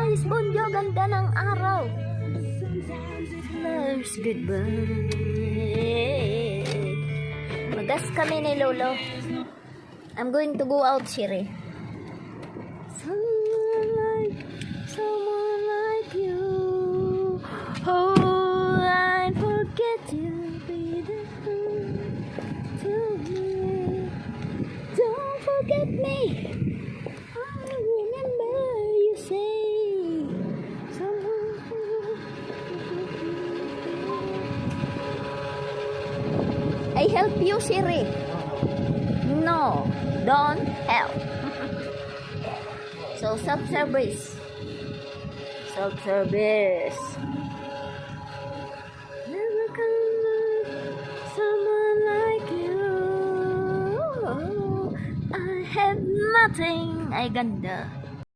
guys, Bonjo, ganda ng araw. Love's goodbye. Magas kami ni Lolo. I'm going to go out, Shiri. Someone like you. Oh, I forget you. Be the to me. Don't forget me. I remember you say someone. I help you, Siri. No, don't help. So self-service. Self-service. Never come someone like you. I have nothing. Ay, ganda.